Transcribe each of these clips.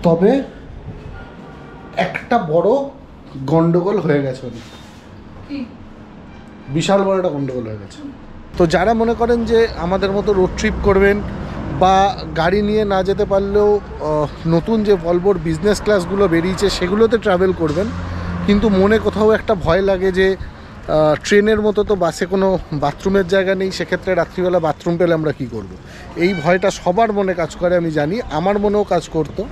তবে একটা বড় গন্ডগোল হয়ে গেছে, বিশাল বড় একটা গন্ডগোল হয়ে গেছে। তো যারা মনে করেন যে আমাদের মতো রোড ট্রিপ করবেন বা গাড়ি নিয়ে না যেতে পারলেও নতুন যে ভলভোর বিজনেস ক্লাসগুলো বেরিয়েছে সেগুলোতে ট্রাভেল করবেন, কিন্তু মনে কোথাও একটা ভয় লাগে যে ট্রেনের মতো তো বাসে কোনো বাথরুমের জায়গা নেই, সেক্ষেত্রে রাত্রিবেলা বাথরুম পেলে আমরা কী করব। এই ভয়টা সবার মনে কাজ করে, আমি জানি আমার মনেও কাজ করতো।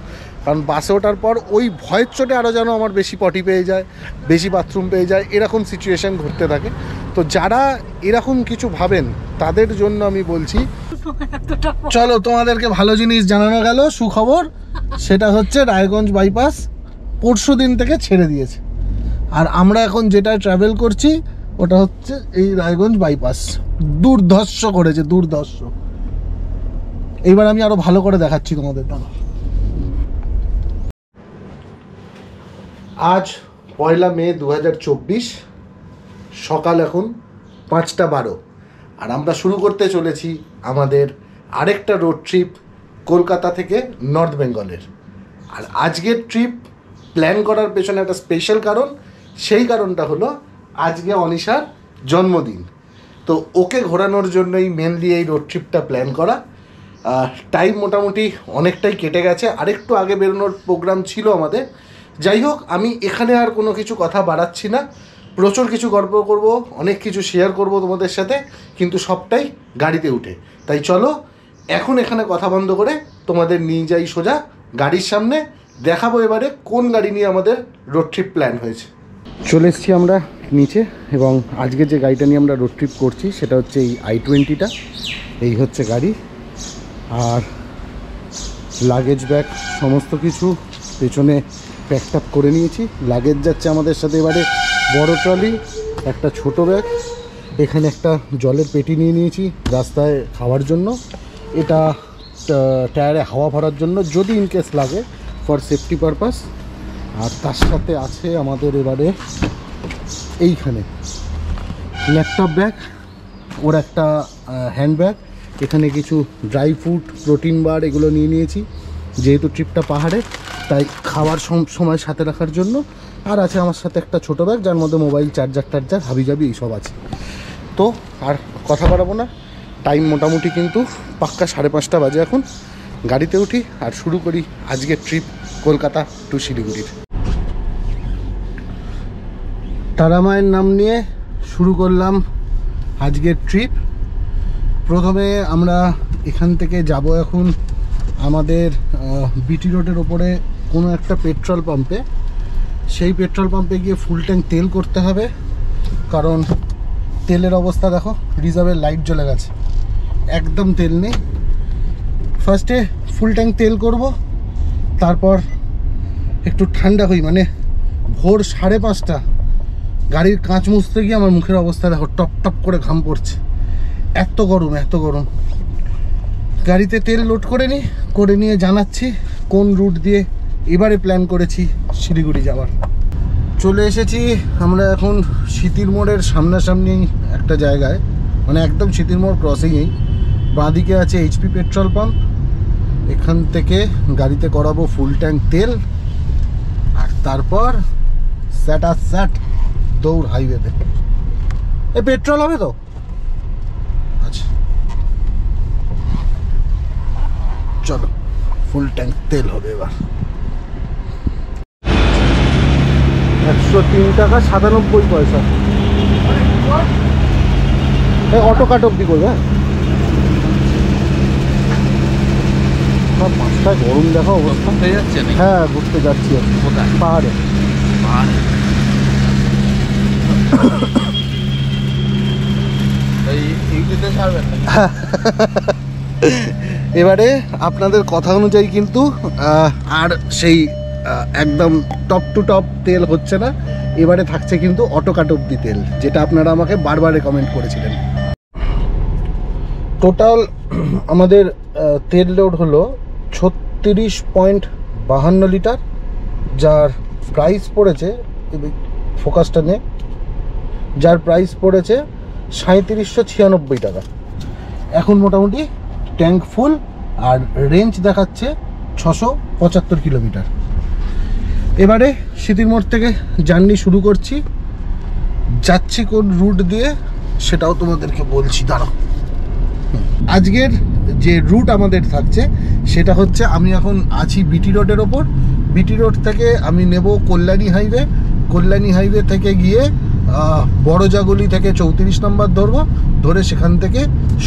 কারণ বাসে ওঠার পর ওই ভয়ের চোটে আরও যেন আমার বেশি পটি পেয়ে যায়, বেশি বাথরুম পেয়ে যায়, এরকম সিচুয়েশান ঘটতে থাকে। তো যারা এরকম কিছু ভাবেন তাদের জন্য আমি বলছি, চলো তোমাদেরকে ভালো জিনিস জানানো গেল, সুখবর। সেটা হচ্ছে রায়গঞ্জ বাইপাস পরশু দিন থেকে ছেড়ে দিয়েছে, আর আমরা এখন যেটায় ট্রাভেল করছি ওটা হচ্ছে এই রায়গঞ্জ বাইপাস। দুর্ধর্ষ করেছে, দুর্ধর্ষ। এইবার আমি আরো ভালো করে দেখাচ্ছি তোমাদের। আজ 1 মে 2024, সকাল এখন 5:12, আর আমরা শুরু করতে চলেছি আমাদের আরেকটা রোড ট্রিপ কলকাতা থেকে নর্থ বেঙ্গলের। আর আজকের ট্রিপ প্ল্যান করার পেছনে একটা স্পেশাল কারণ, সেই কারণটা হলো আজকে অনিশার জন্মদিন। তো ওকে ঘোরানোর জন্যই মেনলি এই রোড ট্রিপটা প্ল্যান করা। টাইম মোটামুটি অনেকটাই কেটে গেছে, আরেকটু আগে বেরোনোর প্রোগ্রাম ছিল আমাদের। যাই হোক, আমি এখানে আর কোনো কিছু কথা বাড়াচ্ছি না, প্রচুর কিছু গল্প করব, অনেক কিছু শেয়ার করব তোমাদের সাথে, কিন্তু সবটাই গাড়িতে উঠে। তাই চলো এখন এখানে কথা বন্ধ করে তোমাদের নিয়ে যাই সোজা গাড়ির সামনে, দেখাবো এবারে কোন গাড়ি নিয়ে আমাদের রোড ট্রিপ প্ল্যান হয়েছে। চলে এসেছি আমরা নিচে, এবং আজকে যে গাড়িটা নিয়ে আমরা রোড ট্রিপ করছি সেটা হচ্ছে এই i20টা। এই হচ্ছে গাড়ি, আর লাগেজ ব্যাগ সমস্ত কিছু পেছনে প্যাকড আপ করে নিয়েছি। লাগেজ যাচ্ছে আমাদের সাথে এবারে বড় ট্রলি, একটা ছোট ব্যাগ, এখানে একটা জলের পেটি নিয়ে নিয়েছি রাস্তায় খাওয়ার জন্য, এটা টায়ারে হাওয়া ভরার জন্য যদি ইনকেস লাগে, ফর সেফটি পারপাস। আর তার সাথে আছে আমাদের এবারে এইখানে ল্যাপটপ ব্যাগ, ওর একটা হ্যান্ড ব্যাগ, এখানে কিছু ড্রাই ফ্রুট, প্রোটিন বার এগুলো নিয়ে নিয়েছি, যেহেতু ট্রিপটা পাহাড়ে তাই খাওয়ার সময় সাথে রাখার জন্য। আর আছে আমার সাথে একটা ছোটো ব্যাগ, যার মধ্যে মোবাইল, চার্জার হাবিজাবি এইসব আছে। তো আর কথা বাড়াবো না, টাইম মোটামুটি কিন্তু পাক্কা 5:30 বাজে। এখন গাড়িতে উঠি আর শুরু করি আজকের ট্রিপ কলকাতা টু শিলিগুড়ির। তারামায়ের নাম নিয়ে শুরু করলাম আজকের ট্রিপ। প্রথমে আমরা এখান থেকে যাব এখন আমাদের বিটি রোডের ওপরে কোনো একটা পেট্রোল পাম্পে। সেই পেট্রোল পাম্পে গিয়ে ফুল ট্যাঙ্ক তেল করতে হবে, কারণ তেলের অবস্থা দেখো, রিজার্ভের লাইট জ্বলে গেছে, একদম তেল নেই। ফার্স্টে ফুল ট্যাঙ্ক তেল করব, তারপর একটু ঠান্ডা হই, মানে ভোর 5:30, গাড়ির কাঁচ মুছতে গিয়ে আমার মুখের অবস্থা দেখো, টপ টপ করে ঘাম পড়ছে, এত গরম এত গরম। গাড়িতে তেল লোড করে নিয়ে জানাচ্ছি কোন রুট দিয়ে এবারে প্ল্যান করেছি শিলিগুড়ি যাওয়ার। চলে এসেছি আমরা এখন সিতির মোড়ের সামনাসামনি একটা জায়গায়, মানে একদম সিতির মোড় ক্রসিংয়েই বাঁদিকে আছে এইচপি পেট্রোল পাম্প। এখান থেকে গাড়িতে করাবো ফুল ট্যাঙ্ক তেল, আর তারপর স্যাট দৌড় হাইওয়েতে। এ পেট্রোল হবে তো? আচ্ছা চলো, ফুল ট্যাঙ্ক তেল হবে এবার। 103 টাকা 97 পয়সা। অটো কাট অব্দি করবে। পাঁচটা গরম দেখো অবস্থা। হ্যাঁ ঘুরতে যাচ্ছি পাহাড়ে। এবারে আপনাদের কথা অনুযায়ী কিন্তু আর সেই একদম টপ টু টপ তেল হচ্ছে না, এবারে থাকছে কিন্তু অটো কাট অব্দি তেল, যেটা আপনারা আমাকে বারবার রেকমেন্ড করেছিলেন। টোটাল আমাদের তেল লোড হলো 36.52 লিটার, যার প্রাইস পড়েছে, ফোকাসটা নে, যার প্রাইস পড়েছে 3796 টাকা। এখন মোটামুটি ট্যাঙ্ক ফুল, আর রেঞ্জ দেখাচ্ছে 675 কিলোমিটার। এবারে সিটির মোড় থেকে জার্নি শুরু করছি। যাচ্ছি কোন রুট দিয়ে সেটাও তোমাদেরকে বলছি, দাঁড়াও। আজকের যে রুট আমাদের থাকছে সেটা হচ্ছে, আমি এখন আছি বিটি রোডের ওপর। বিটি রোড থেকে আমি নেব কল্যাণী হাইওয়ে। কল্যাণী হাইওয়ে থেকে গিয়ে বড়জাগুলি থেকে 34 নম্বর ধরবো, ধরে সেখান থেকে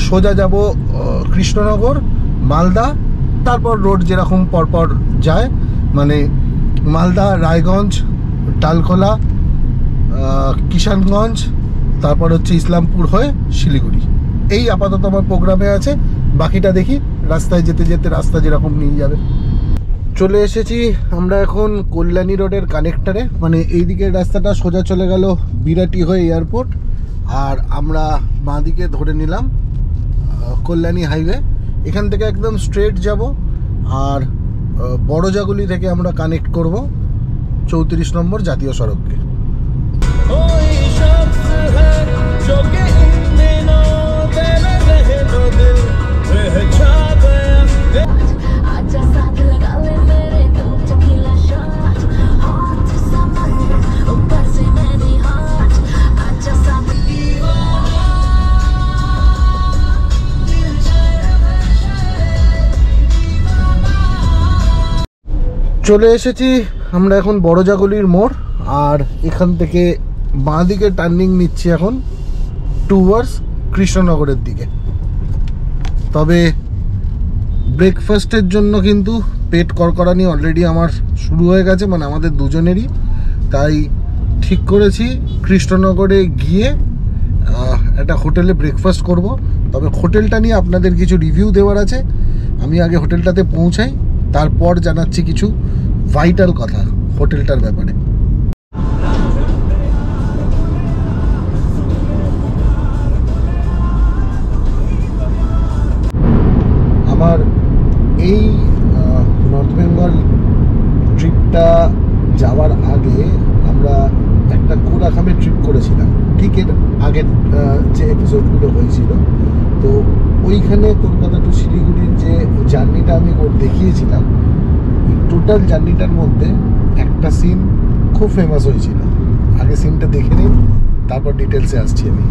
সোজা যাব কৃষ্ণনগর, মালদা, তারপর রোড যেরকম পরপর যায়, মানে মালদা, রায়গঞ্জ, ডালখোলা, কিষানগঞ্জ, তারপর হচ্ছে ইসলামপুর হয়ে শিলিগুড়ি। এই আপাতত আমার প্রোগ্রামে আছে, বাকিটা দেখি রাস্তায় যেতে যেতে রাস্তা যেরকম নিয়ে যাবে। চলে এসেছি আমরা এখন কল্যাণী রোডের কানেক্টারে, মানে এই দিকের রাস্তাটা সোজা চলে গেল বিরাটি হয়ে এয়ারপোর্ট, আর আমরা বাঁদিকে ধরে নিলাম কল্যাণী হাইওয়ে। এখান থেকে একদম স্ট্রেট যাব, আর বড়জাগুলি থেকে আমরা কানেক্ট করব 34 নম্বর জাতীয় সড়ককে। চলে এসেছি আমরা এখন বড়জাগুলির মোড়, আর এখান থেকে বাঁ দিকে টার্নিং নিচ্ছি এখন টুয়ার্ডস কৃষ্ণনগরের দিকে। তবে ব্রেকফাস্টের জন্য কিন্তু পেট কড়কড়ানি অলরেডি আমার শুরু হয়ে গেছে, মানে আমাদের দুজনেরই। তাই ঠিক করেছি কৃষ্ণনগরে গিয়ে একটা হোটেলে ব্রেকফাস্ট করব। তবে হোটেলটা নিয়ে আপনাদের কিছু রিভিউ দেওয়ার আছে। আমি আগে হোটেলটাতে পৌঁছাই, তারপর জানাচ্ছি কিছু ভাইটাল কথা হোটেলটার ব্যাপারে। আমার এই নর্থ বেঙ্গল ট্রিপটা যাওয়ার আগে আমরা একটা কোলাখামের ট্রিপ করেছিলাম, ঠিক এর আগের যে এপিসোডগুলো হয়েছিল। তো ওইখানে কলকাতা টু শিলিগুড়ির যে জার্নিটা আমি দেখিয়েছিলাম, টোটাল জার্নিটার মধ্যে একটা সিন খুব ফেমাস হয়েছিল। আগে সিনটা দেখে নিন, তারপর ডিটেলসে আসছি আমি।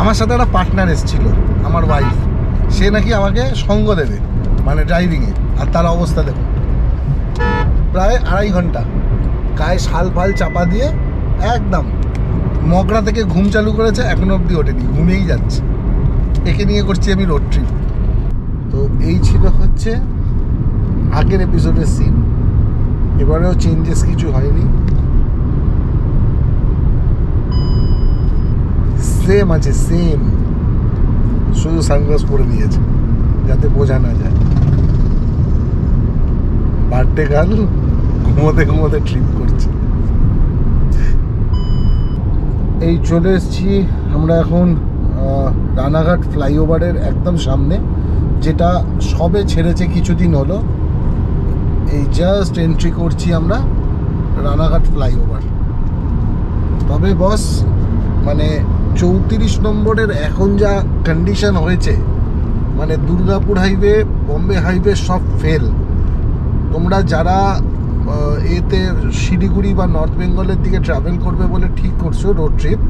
আমার সাথে একটা পার্টনার এসেছিল, আমার ওয়াইফ। সে নাকি আমাকে সঙ্গ দেবে, মানে ড্রাইভিংয়ে। আর তার অবস্থা দেখুন, প্রায় 2.5 ঘন্টা গায়ে শাল ফাল চাপা দিয়ে একদম মগরা থেকে ঘুম চালু করেছে, এখনো অবধি ওঠেনি, ঘুমিয়েই যাচ্ছে। একে নিয়ে করছি আমি রোড ট্রিপ। তো এই ছিল হচ্ছে আগের এপিসোডের সিন। এবারেও চেঞ্জেস কিছু হয়নি, সেম আছে, সেম। শুধু সানগ্লাস পরে নিয়েছে যাতে বোঝা না যায়। বার্থডে গার্ল ঘুমোতে ঘুমোতে ট্রিপ করছে। এই চলে এসেছি আমরা এখন রানাঘাট ফ্লাইওভারের একদম সামনে, যেটা সবে ছেড়েছে কিছুদিন হলো। এই জাস্ট এন্ট্রি করছি আমরা রানাঘাট ফ্লাইওভার। তবে বস, মানে 34 নম্বরের এখন যা কন্ডিশন হয়েছে, মানে দুর্গাপুর হাইওয়ে, বম্বে হাইওয়ে সব ফেল। তোমরা যারা এতে শিলিগুড়ি বা নর্থ বেঙ্গলের দিকে ট্রাভেল করবে বলে ঠিক করছো রোড ট্রিপ,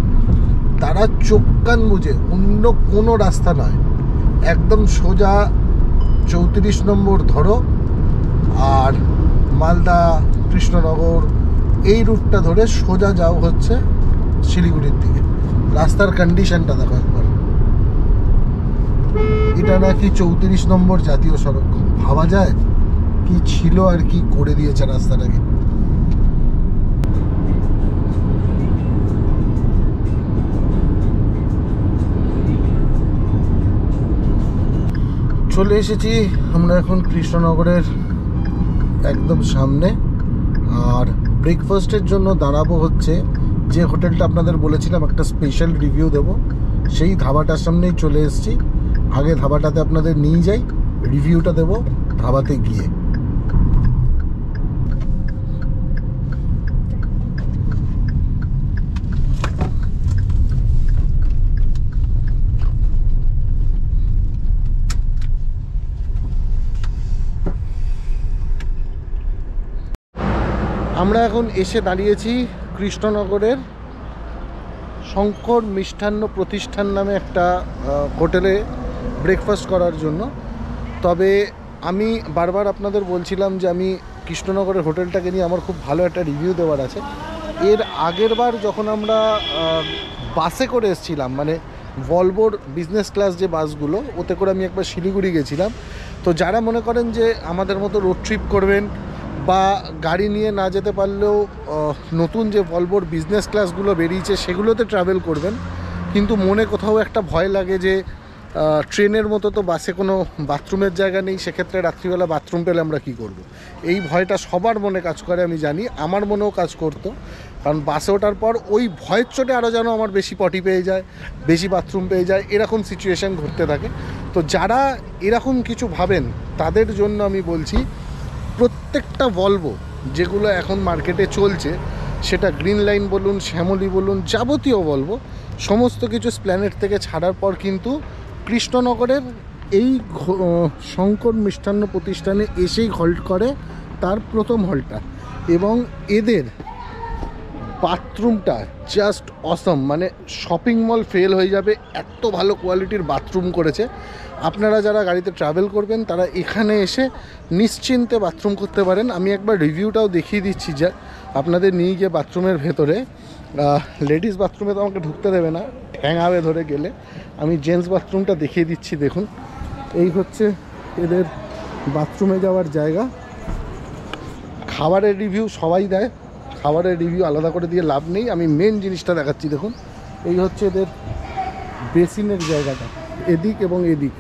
তারা চোখ কান বুঝে অন্য কোনো রাস্তা নয়, একদম সোজা 34 নম্বর ধরো, আর মালদা, কৃষ্ণনগর এই রুটটা ধরে সোজা যাও হচ্ছে শিলিগুড়ির দিকে। রাস্তার কন্ডিশনটা দেখো একবার। এটা নাকি 34 নম্বর জাতীয় সড়ক। ভাবা যায় কি ছিল আর কি করে দিয়েছে রাস্তাটাকে। চলে এসেছি আমরা এখন কৃষ্ণনগরের একদম সামনে, আর ব্রেকফাস্টের জন্য দাঁড়াবো হচ্ছে যে হোটেলটা আপনাদের বলেছিলাম একটা স্পেশাল রিভিউ দেবো, সেই ধাবাটার সামনেই চলে এসেছি। আগে ধাবাটাতে আপনাদের নিয়ে যাই, রিভিউটা দেবো ধাবাতে গিয়ে। আমরা এখন এসে দাঁড়িয়েছি কৃষ্ণনগরের শঙ্কর মিষ্টান্ন প্রতিষ্ঠান নামে একটা হোটেলে ব্রেকফাস্ট করার জন্য। তবে আমি বারবার আপনাদের বলছিলাম যে আমি কৃষ্ণনগরের হোটেলটাকে নিয়ে আমার খুব ভালো একটা রিভিউ দেওয়ার আছে। এর আগের বার যখন আমরা বাসে করে এসেছিলাম, মানে ভলভোর বিজনেস ক্লাস যে বাসগুলো, ওতে করে আমি একবার শিলিগুড়ি গেছিলাম। তো যারা মনে করেন যে আমাদের মতো রোড ট্রিপ করবেন বা গাড়ি নিয়ে না যেতে পারলেও নতুন যে ভলভোর বিজনেস ক্লাসগুলো বেরিয়েছে সেগুলোতে ট্রাভেল করবেন, কিন্তু মনে কোথাও একটা ভয় লাগে যে ট্রেনের মতো তো বাসে কোনো বাথরুমের জায়গা নেই, সেক্ষেত্রে রাত্রিবেলা বাথরুম পেলে আমরা কী করব। এই ভয়টা সবার মনে কাজ করে, আমি জানি, আমার মনেও কাজ করতো। কারণ বাসে ওঠার পর ওই ভয়ের চোটে আরও যেন আমার বেশি পটি পেয়ে যায়, বেশি বাথরুম পেয়ে যায়, এরকম সিচুয়েশান ঘটতে থাকে। তো যারা এরকম কিছু ভাবেন তাদের জন্য আমি বলছি, প্রত্যেকটা ভলভো যেগুলো এখন মার্কেটে চলছে, সেটা গ্রিন লাইন বলুন, শ্যামলী বলুন, যাবতীয় ভলভো সমস্ত কিছু স্প্ল্যানেট থেকে ছাড়ার পর কিন্তু কৃষ্ণনগরের এই শঙ্কর মিষ্টান্ন প্রতিষ্ঠানে এসেই হল্ট করে তার প্রথম হলটা। এবং এদের বাথরুমটা জাস্ট অসম, মানে শপিং মল ফেল হয়ে যাবে, এত ভালো কোয়ালিটির বাথরুম করেছে। আপনারা যারা গাড়িতে ট্রাভেল করবেন তারা এখানে এসে নিশ্চিন্তে বাথরুম করতে পারেন। আমি একবার রিভিউটাও দেখিয়ে দিচ্ছি, যে আপনাদের নিয়ে গিয়ে বাথরুমের ভেতরে, লেডিস বাথরুমে তো আমাকে ঢুকতে দেবে না, ঠ্যাঙাবে ধরে গেলে। আমি জেন্টস বাথরুমটা দেখিয়ে দিচ্ছি, দেখুন। এই হচ্ছে এদের বাথরুমে যাওয়ার জায়গা। খাবারের রিভিউ সবাই দেয়, খাবারের রিভিউ আলাদা করে দিয়ে লাভ নেই, আমি মেন জিনিসটা দেখাচ্ছি। দেখুন, এই হচ্ছে এদের বেসিনের জায়গাটা, এদিক এবং এদিক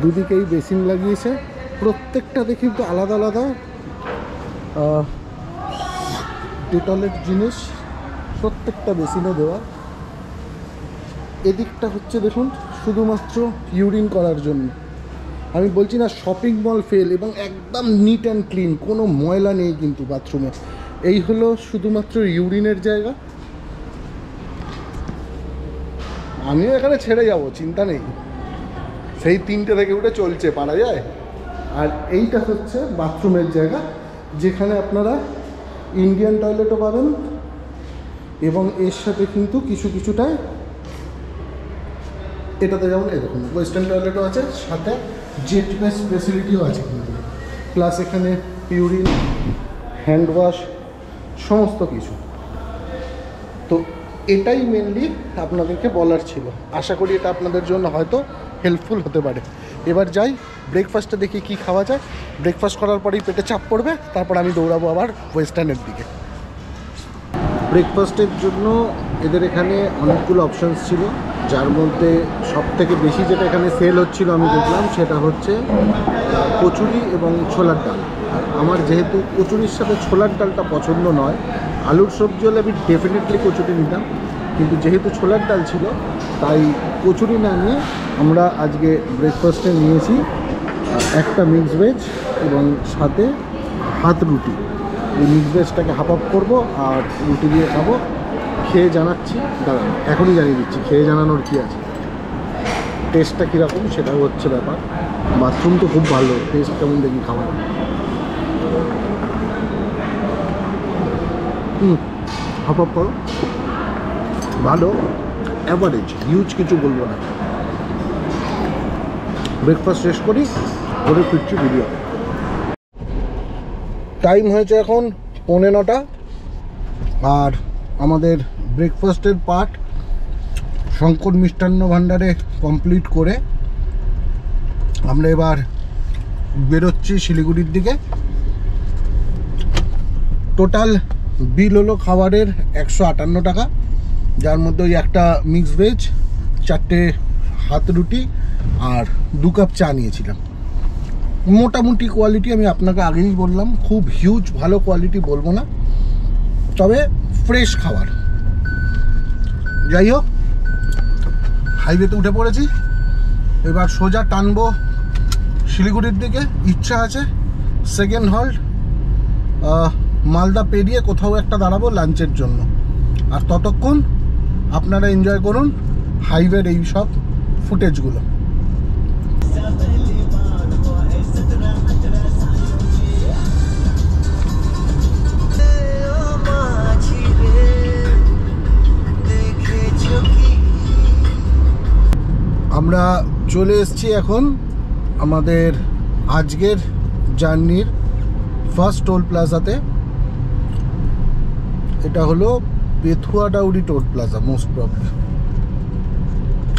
দুদিকেই বেসিন লাগিয়েছে। প্রত্যেকটাতে কিন্তু আলাদা আলাদা ডেটলের জিনিস প্রত্যেকটা বেসিনে দেওয়া। এদিকটা হচ্ছে দেখুন শুধুমাত্র ইউরিন করার জন্য। আমি বলছি না শপিং মল ফেল, এবং একদম নিট অ্যান্ড ক্লিন, কোনো ময়লা নেই কিন্তু বাথরুমে। এই হলো শুধুমাত্র ইউরিনের জায়গা। আমিও এখানে ছেড়ে যাব, চিন্তা নেই, সেই 3টে থেকে উঠে চলছে, পারা যায়। আর এইটা হচ্ছে বাথরুমের জায়গা, যেখানে আপনারা ইন্ডিয়ান টয়লেটও পাবেন, এবং এর সাথে কিন্তু কিছুটায় এটাতে যেমন এরকম ওয়েস্টার্ন টয়লেটও আছে, সাথে জেট বেস ফেসিলিটিও আছে কিন্তু, প্লাস এখানে ইউরিন, হ্যান্ড ওয়াশ, সমস্ত কিছু। তো এটাই মেনলি আপনাদেরকে বলার ছিল। আশা করি এটা আপনাদের জন্য হয়তো হেল্পফুল হতে পারে। এবার যাই ব্রেকফাস্টটা দেখি কি খাওয়া যায়। ব্রেকফাস্ট করার পরেই পেটে চাপ পড়বে, তারপর আমি দৌড়াবো আবার ওয়েস্টার্নের দিকে। ব্রেকফাস্টের জন্য এদের এখানে অনেকগুলো অপশানস ছিল, যার মধ্যে সবথেকে বেশি যেটা এখানে সেল হচ্ছিল আমি দেখলাম সেটা হচ্ছে কচুরি এবং ছোলার ডাল। আর আমার যেহেতু কচুরির সাথে ছোলার ডালটা পছন্দ নয়, আলুর সবজি হলে আমি ডেফিনেটলি কচুরি নিতাম, কিন্তু যেহেতু ছোলার ডাল ছিল তাই কচুরি না নিয়ে আমরা আজকে ব্রেকফাস্টে নিয়েছি একটা মিক্স ভেজ এবং সাথে হাত রুটি। এই মিক্স ভেজটাকে হাফ আপ করবো আর রুটি দিয়ে খাবো। খেয়ে জানাচ্ছি, দাঁড়ান এখনই জানিয়ে দিচ্ছি খেয়ে জানানোর কি আছে, টেস্টটা কীরকম সেটাও হচ্ছে ব্যাপার। বাথরুম তো খুব ভালো, টেস্ট কেমন দেখি খাবার। হাফ আপ করো, ভালো, অ্যাভারেজ, হিউজ কিছু বলবো না। ব্রেকফাস্ট শেষ করি, ঘরে ফিরছি ভিডিও। টাইম হয়েছে এখন 9:45, আর আমাদের ব্রেকফাস্টের পার্ট শঙ্কর মিষ্টান্ন ভাণ্ডারে কমপ্লিট করে আমরা এবার বেরোচ্ছি শিলিগুড়ির দিকে। টোটাল বিল হলো খাবারের 158 টাকা, যার মধ্যে ওই একটা মিক্স ভেজ, 4টে হাত রুটি আর 2 কাপ চা নিয়েছিলাম। মোটামুটি কোয়ালিটি, আমি আপনাকে আগেই বললাম, খুব হিউজ ভালো কোয়ালিটি বলবো না, তবে ফ্রেশ খাবার। যাই হোক, হাইওয়েতে উঠে পড়েছি, এবার সোজা টানবো শিলিগুড়ির দিকে। ইচ্ছা আছে সেকেন্ড হল্ট মালদা পেরিয়ে কোথাও একটা দাঁড়াবো লাঞ্চের জন্য। আর ততক্ষণ আপনারা এনজয় করুন হাইওয়ের এই সব ফুটেজগুলো। আমরা চলে এসেছি এখন আমাদের আজকের জার্নির ফার্স্ট টোল প্লাজাতে। এটা হলো Bethuadahari toll plaza, most probably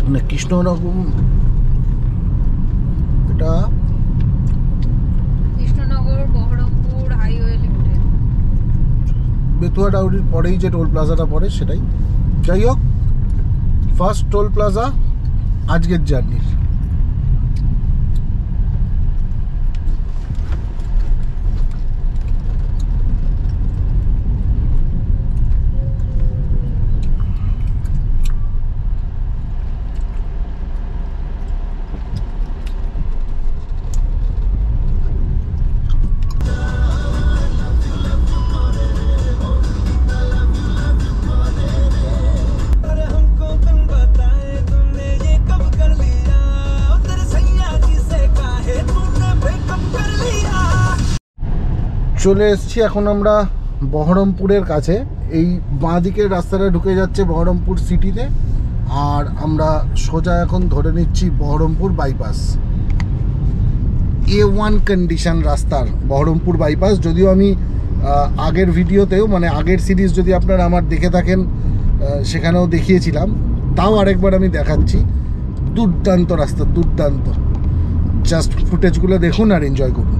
মানে কৃষ্ণনগর, এটা কৃষ্ণনগর বহরমপুর হাইওয়ে লিমিটেড। বেথুয়াডাউরির পরেই যে টোল প্লাজাটা পড়ে সেটাই। যাই হোক, ফার্স্ট টোল প্লাজা আজকের জার্নির। চলে এসেছি এখন আমরা বহরমপুরের কাছে। এই বাঁ দিকের রাস্তাটা ঢুকে যাচ্ছে বহরমপুর সিটিতে, আর আমরা সোজা এখন ধরে নিচ্ছি বহরমপুর বাইপাস। A1 কন্ডিশন রাস্তার বহরমপুর বাইপাস। যদিও আমি আগের ভিডিওতেও, মানে আগের সিরিজ যদি আপনারা আমার দেখে থাকেন সেখানেও দেখিয়েছিলাম, তাও আরেকবার আমি দেখাচ্ছি। দুর্দান্ত রাস্তা, দুর্দান্ত। জাস্ট ফুটেজগুলো দেখুন আর এনজয় করুন।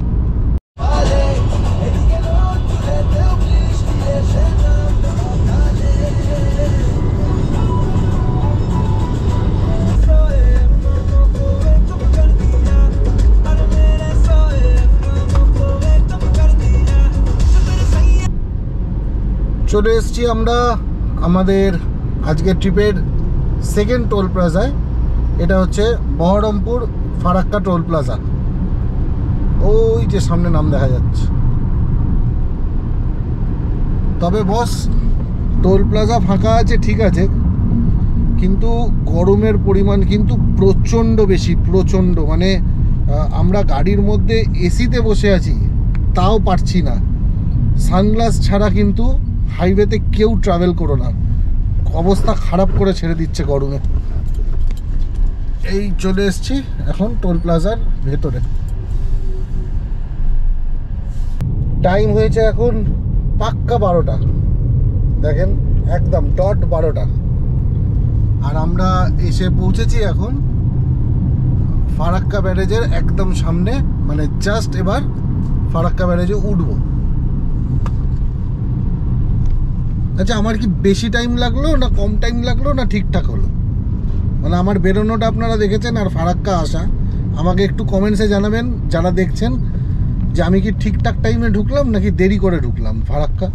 চলে এসেছি আমরা আমাদের আজকের ট্রিপের সেকেন্ড টোল প্লাজায়। এটা হচ্ছে বহরমপুর ফারাক্কা টোল প্লাজা। ওই যে সামনে নাম দেখা যাচ্ছে। তবে বস, টোল প্লাজা ফাঁকা আছে ঠিক আছে, কিন্তু গরমের পরিমাণ কিন্তু প্রচণ্ড বেশি, প্রচণ্ড। মানে আমরা গাড়ির মধ্যে এসিতে বসে আছি, তাও পারছি না। সানগ্লাস ছাড়া কিন্তু হাইওয়েতে কেউ ট্রাভেল করো না, অবস্থা খারাপ করে ছেড়ে দিচ্ছে গরমে। এই চলে এসেছি এখন টোল প্লাজার ভেতরে। টাইম হয়েছে এখন পাক্কা 12টা, দেখেন একদম ডট 12টা। আর আমরা এসে পৌঁছেছি এখন ফারাক্কা ব্যারেজের একদম সামনে, মানে জাস্ট এবার ফারাক্কা ব্যারেজে উঠবো। আচ্ছা, আমার কি বেশি টাইম লাগলো না কম টাইম লাগলো না ঠিকঠাক হলো? মানে আমার বেরোনোটা আপনারা দেখেছেন আর ফারাক্কা আসা, আমাকে একটু কমেন্টসে জানাবেন যারা দেখছেন যে আমি কি ঠিকঠাক টাইমে ঢুকলাম নাকি দেরি করে ঢুকলাম ফারাক্কা।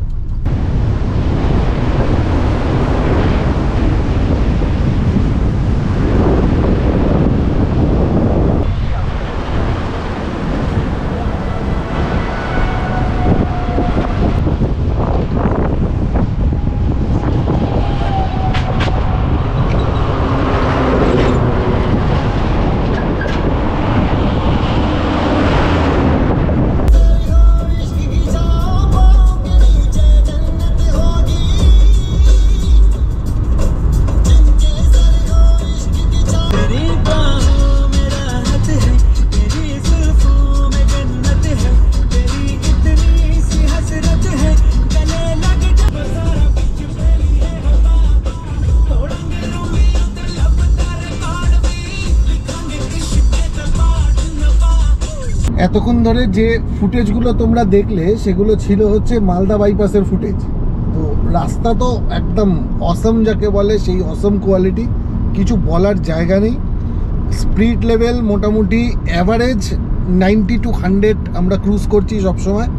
এতক্ষণ ধরে যে ফুটেজগুলো তোমরা দেখলে সেগুলো ছিল হচ্ছে মালদা বাইপাসের ফুটেজ। তো রাস্তা তো একদম অসম যাকে বলে, সেই অসম কোয়ালিটি, কিছু বলার জায়গা নেই। স্পিড লেভেল মোটামুটি অ্যাভারেজ 90 to 100 আমরা ক্রুজ করছি সবসময়।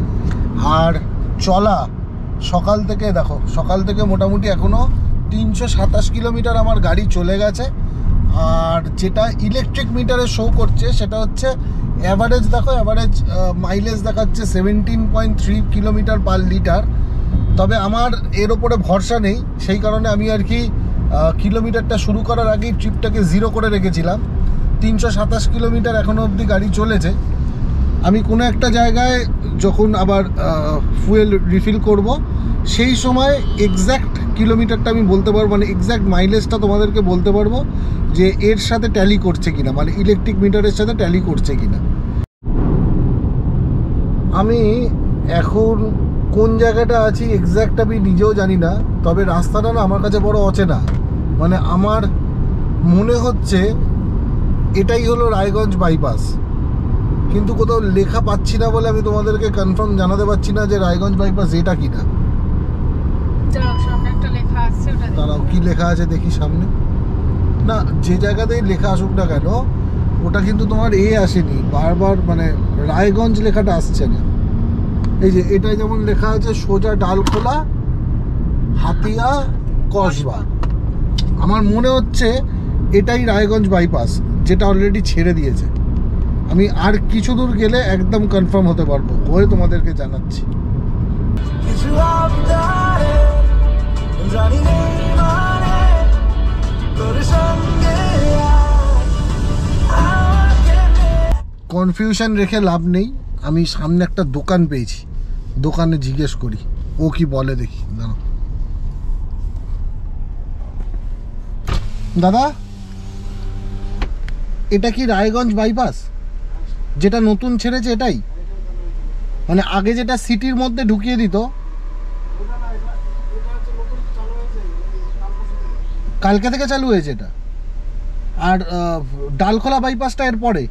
আর চলা সকাল থেকে, দেখো সকাল থেকে মোটামুটি এখনও 327 কিলোমিটার আমার গাড়ি চলে গেছে। আর যেটা ইলেকট্রিক মিটারে শো করছে সেটা হচ্ছে অ্যাভারেজ, দেখো অ্যাভারেজ মাইলেজ দেখাচ্ছে 17.3 কিলোমিটার পার লিটার। তবে আমার এর ওপরে ভরসা নেই, সেই কারণে আমি আর কি কিলোমিটারটা শুরু করার আগেই ট্রিপটাকে 0 করে রেখেছিলাম। 327 কিলোমিটার এখনও অবধি গাড়ি চলেছে। আমি কোনো একটা জায়গায় যখন আবার ফুয়েল রিফিল করব, সেই সময় এক্স্যাক্ট কিলোমিটারটা আমি বলতে পারবো, মানে এক্স্যাক্ট মাইলেজটা তোমাদেরকে বলতে পারবো যে এর সাথে ট্যালি করছে কিনা, মানে ইলেকট্রিক মিটারের সাথে ট্যালি করছে কিনা। আমি এখন কোন জায়গাটা আছি এক্স্যাক্ট আমি নিজেও জানি না, তবে রাস্তাটা না আমার কাছে বড় অচেনা। মানে আমার মনে হচ্ছে এটাই হলো রায়গঞ্জ বাইপাস, কিন্তু কোথাও লেখা পাচ্ছি না বলে আমি তোমাদেরকে কনফার্ম জানাতে পারছি না যে রায়গঞ্জ বাইপাস এটা কিনা। সামনে একটা লেখা আছে, ওটা তারাও কি লেখা আছে দেখি সামনে। না, যে জায়গাতেই লেখা আসুক না কেন ওটা কিন্তু তোমার আসেনি বারবার, মানে রায়গঞ্জ লেখাটা আসছে না। এই যে এটাই যেমন লেখা আছে সোজা ডালখোলা হাতিয়া কসবা, আমার মনে হচ্ছে এটাই রায়গঞ্জ বাইপাস, যেটা অলরেডি ছেড়ে দিয়েছে। আমি আর কিছু দূর গেলে একদম কনফার্ম হতে পারবো, হয়ে তোমাদেরকে জানাচ্ছি। কনফিউশন রেখে লাভ নেই, আমি সামনে একটা দোকান পেয়েছি, দোকানে জিজ্ঞেস করি ও কি বলে দেখি। দাঁড়াও দাদা, এটা কি রায়গঞ্জ বাইপাস যেটা নতুন ছেড়েছে এটাই? মানে আগে যেটা সিটির মধ্যে ঢুকিয়ে দিত, কালকে থেকে চালু হয়েছে এটা। আর ডালখোলা বাইপাসটা এর পরে?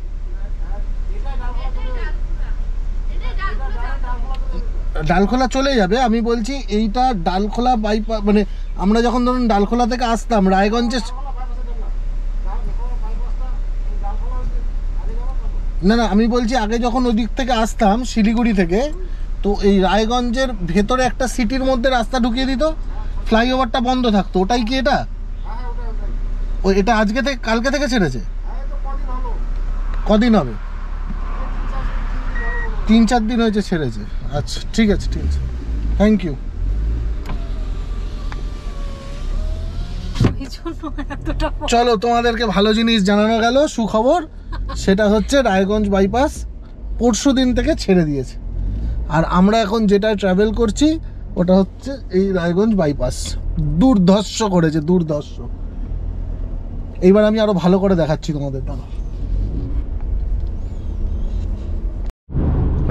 ডালখোলা চলে যাবে, আমি বলছি এইটা ডালখোলা বাইপাস, মানে আমরা যখন ধরুন ডালখোলা থেকে আসতাম রায়গঞ্জে, না না আমি বলছি আগে যখন ওই দিক থেকে আসতাম শিলিগুড়ি থেকে, তো এই রায়গঞ্জের ভেতরে একটা সিটির মধ্যে রাস্তা ঢুকিয়ে দিত, ফ্লাইওভারটা বন্ধ থাকতো, ওটাই কি এটা? ও এটা আজকে থেকে কালকে থেকে ছেড়েছে? কদিন হবে? 3-4 দিন হয়েছে ছেড়েছে। আচ্ছা ঠিক আছে ঠিক আছে, থ্যাংক ইউ। চলো তোমাদেরকে ভালো জিনিস জানানো গেল, সুখবর, সেটা হচ্ছে রায়গঞ্জ বাইপাস পরশু দিন থেকে ছেড়ে দিয়েছে। আর আমরা এখন যেটা ট্রাভেল করছি ওটা হচ্ছে এই রায়গঞ্জ বাইপাস। দুর্ধর্ষ করেছে, দুর্ধর্ষ। এইবার আমি আরো ভালো করে দেখাচ্ছি তোমাদের।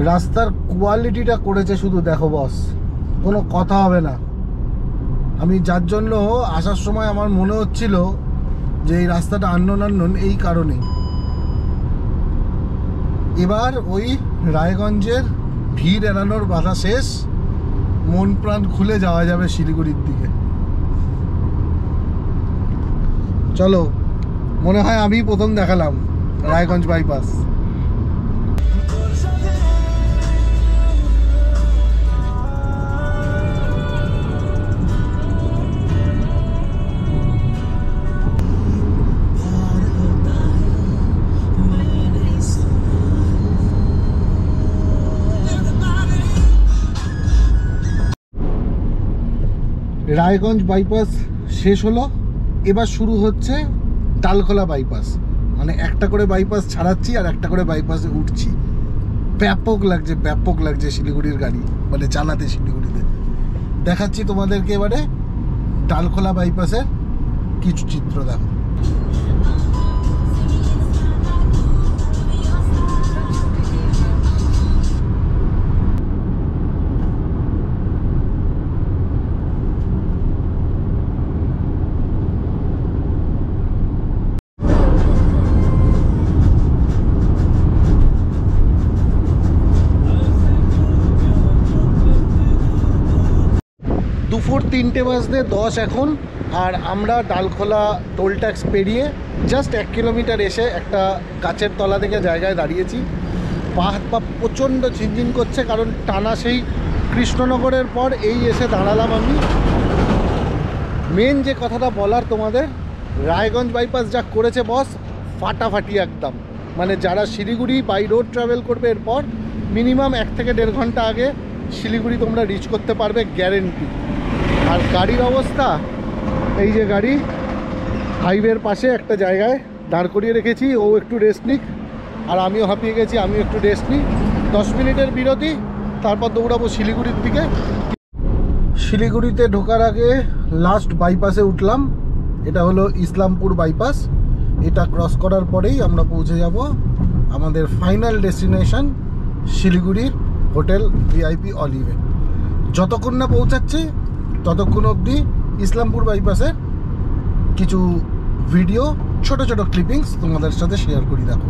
রাস্তার কোয়ালিটিটা করেছে শুধু দেখো বস, কোনো কথা হবে না। আমি যার জন্য আসার সময় আমার মনে হচ্ছিল যে এই রাস্তাটা আননোন এই কারণেই। এবার ওই রায়গঞ্জের ভিড় এড়ানোর বাধা শেষ, মন প্রাণ খুলে যাওয়া যাবে শিলিগুড়ির দিকে। চলো, মনে হয় আমি প্রথম দেখালাম রায়গঞ্জ বাইপাস। রায়গঞ্জ বাইপাস শেষ হলো, এবার শুরু হচ্ছে ডালখোলা বাইপাস। মানে একটা করে বাইপাস ছাড়াচ্ছি আর একটা করে বাইপাসে উঠছি। ব্যাপক লাগছে, ব্যাপক লাগছে শিলিগুড়ির গাড়ি, মানে চালাতে শিলিগুড়িতে। দেখাচ্ছি তোমাদেরকে এবারে ডালখোলা বাইপাসের কিছু চিত্র। দেখো দুপুর 3:10 এখন, আর আমরা ডালখোলা টোল ট্যাক্স পেরিয়ে জাস্ট 1 কিলোমিটার এসে একটা গাছের তলা থেকে জায়গায় দাঁড়িয়েছি। পা হাত পা প্রচণ্ড ঝিনঝিন করছে, কারণ টানা সেই কৃষ্ণনগরের পর এই এসে দাঁড়ালাম আমি। মেন যে কথাটা বলার তোমাদের, রায়গঞ্জ বাইপাস যা করেছে বস, ফাটাফাটি একদম। মানে যারা শিলিগুড়ি বাই রোড ট্রাভেল করবে এরপর মিনিমাম 1 থেকে 1.5 ঘন্টা আগে শিলিগুড়ি তোমরা রিচ করতে পারবে, গ্যারেন্টি। আর গাড়ির অবস্থা, এই যে গাড়ি হাইওয়ের পাশে একটা জায়গায় দাঁড় করিয়ে রেখেছি, ও একটু রেস্ট নিক, আর আমিও হাঁপিয়ে গেছি, আমিও একটু রেস্ট নিই। 10 মিনিটের বিরতি, তারপর দৌড়াবো শিলিগুড়ির দিকে। শিলিগুড়িতে ঢোকার আগে লাস্ট বাইপাসে উঠলাম। এটা হলো ইসলামপুর বাইপাস। এটা ক্রস করার পরেই আমরা পৌঁছে যাব আমাদের ফাইনাল ডেস্টিনেশন শিলিগুড়ির হোটেল ভিআইপি অলিভে। যতক্ষণ না পৌঁছাচ্ছি ততক্ষণ অবধি ইসলামপুর বাইপাসের কিছু ভিডিও, ছোট ছোট ক্লিপিংস তোমাদের সাথে শেয়ার করি। দেখো,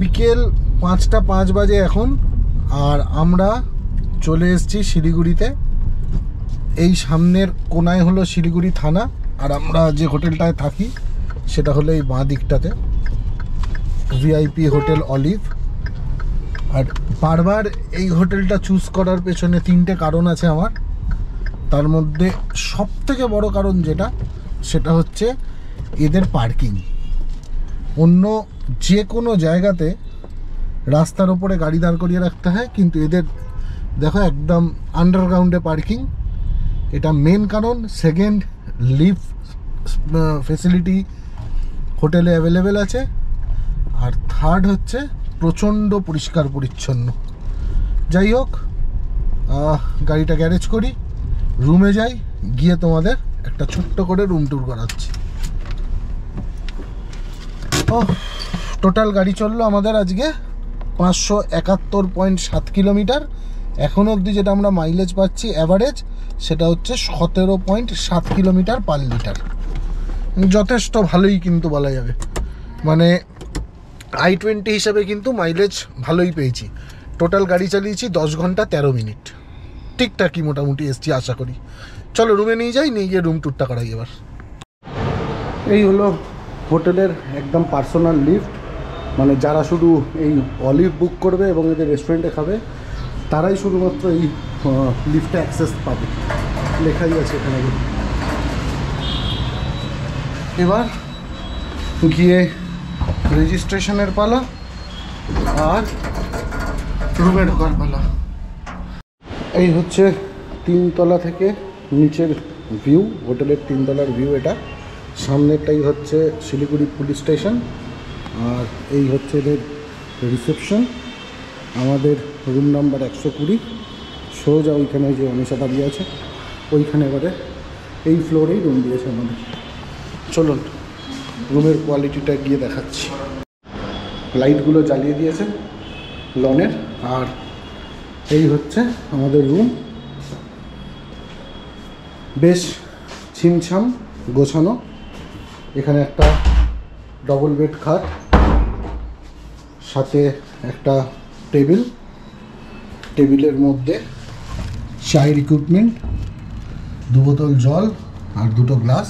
বিকেল 5:05 বাজে এখন, আর আমরা চলে এসেছি শিলিগুড়িতে। এই সামনের কোনায় হলো শিলিগুড়ি থানা, আর আমরা যে হোটেলটায় থাকি সেটা হলো এই বাঁ দিকটাতে, ভিআইপি হোটেল অলিভ। আর বারবার এই হোটেলটা চুজ করার পেছনে 3টে কারণ আছে আমার। তার মধ্যে সবথেকে বড় কারণ যেটা, সেটা হচ্ছে এদের পার্কিং। অন্য যে কোনো জায়গাতে রাস্তার ওপরে গাড়ি দাঁড় করিয়ে রাখতে হয়, কিন্তু এদের দেখো একদম আন্ডারগ্রাউন্ডে পার্কিং। এটা মেন কারণ। সেকেন্ড, লিফট ফেসিলিটি হোটেলে অ্যাভেলেবেল আছে। আর থার্ড হচ্ছে প্রচণ্ড পরিষ্কার পরিচ্ছন্ন। যাই হোক, গাড়িটা গ্যারেজ করি, রুমে যাই, গিয়ে তোমাদের একটা ছোট্ট করে রুম ট্যুর করাচ্ছি। ও টোটাল গাড়ি চললো আমাদের আজকে 571.7 কিলোমিটার। এখনও অবধি যেটা আমরা মাইলেজ পাচ্ছি অ্যাভারেজ, সেটা হচ্ছে 17.7 কিলোমিটার পার লিটার। যথেষ্ট ভালোই কিন্তু বলা যাবে, মানে i20 হিসাবে কিন্তু মাইলেজ ভালোই পেয়েছি। টোটাল গাড়ি চালিয়েছি 10 ঘন্টা 13 মিনিট। ঠিকঠাকই মোটামুটি এসছি আশা করি। চলো রুমে নিয়ে যাই, নিয়ে গিয়ে রুম ট্যুরটা করাই এবার। এই হলো হোটেলের একদম পার্সোনাল লিফট। মানে যারা শুধু এই অলিভ বুক করবে এবং এদের রেস্টুরেন্টে খাবে, তারাই শুধুমাত্র এই লিফটে অ্যাক্সেস পাবে, লেখাই আছে এখানে। এবার গিয়ে রেজিস্ট্রেশনের পালা আর রুমে ঢোকার পালা। এই হচ্ছে 3 তলা থেকে নিচের ভিউ, হোটেলের 3 তলার ভিউ। এটা সামনেরটাই হচ্ছে শিলিগুড়ি পুলিশ স্টেশন, আর এই হচ্ছে এদের রিসেপশন। আমাদের রুম নাম্বার 120। সোজা ওইখানে যে অনিশা দাঁড়িয়ে আছে ওইখানে, এবারে এই ফ্লোরেই রুম দিয়েছে আমাদের। চলুন রুমের কোয়ালিটিটা গিয়ে দেখাচ্ছি। লাইটগুলো জ্বালিয়ে দিয়েছে লনের। আর এই হচ্ছে আমাদের রুম, বেশ ছিমছাম গোছানো। এখানে একটা ডবল বেড খাট, সাথে একটা টেবিল, টেবিলের মধ্যে চায়ের ইকুইপমেন্ট, 2 বোতল জল আর 2টো গ্লাস।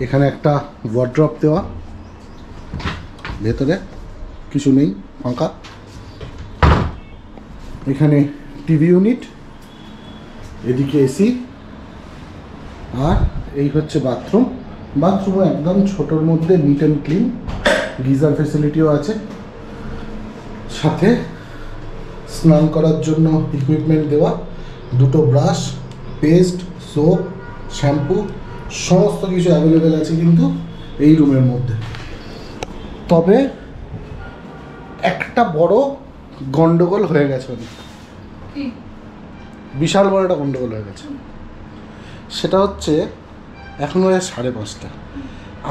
এখানে একটা ওয়ার্ড্রপ দেওয়া, ভেতরে কিছু নেই, ফাঁকা। এখানে টিভি ইউনিট, এদিকে এসি, আর এই হচ্ছে বাথরুম। বাথরুমও একদম ছোটোর মধ্যে নিট অ্যান্ড ক্লিন, গিজার ফেসিলিটিও আছে। সাথে স্নান করার জন্য ইকুইপমেন্ট দেওয়া, 2টো ব্রাশ, পেস্ট, সোপ, শ্যাম্পু, সমস্ত কিছু অ্যাভেলেবেল আছে কিন্তু এই রুমের মধ্যে। তবে একটা বড় গন্ডগোল হয়ে গেছে, বিশাল বড় একটা গন্ডগোল হয়ে গেছে। সেটা হচ্ছে এখন হয়ে 5:30।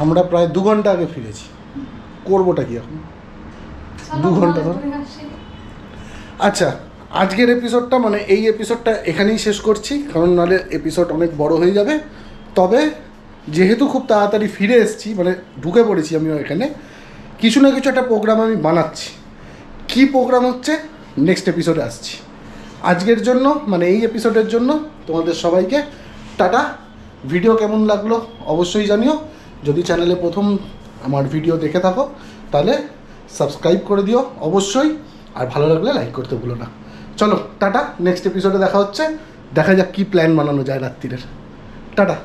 আমরা প্রায় 2 ঘন্টা আগে ফিরেছি। করবোটা কি এখন 2 ঘন্টা ধরে? আচ্ছা, আজকের এপিসোডটা, মানে এই এপিসোডটা এখানেই শেষ করছি, কারণ নাহলে এপিসোড অনেক বড় হয়ে যাবে। তবে যেহেতু খুব তাড়াতাড়ি ফিরে এসেছি, মানে ঢুকে পড়েছি আমিও এখানে, কিছু না কিছু একটা প্রোগ্রাম আমি বানাচ্ছি। কি প্রোগ্রাম হচ্ছে নেক্সট এপিসোডে আসছি। আজকের জন্য, মানে এই এপিসোডের জন্য তোমাদের সবাইকে টাটা। ভিডিও কেমন লাগলো অবশ্যই জানিও। যদি চ্যানেলে প্রথম আমার ভিডিও দেখে থাকো তাহলে সাবস্ক্রাইব করে দিও অবশ্যই, আর ভালো লাগলে লাইক করতে ভুলো না। চলো টাটা, নেক্সট এপিসোডে দেখা হচ্ছে। দেখা যাক কী প্ল্যান বানানো যায় রাত্রিরের। টাটা।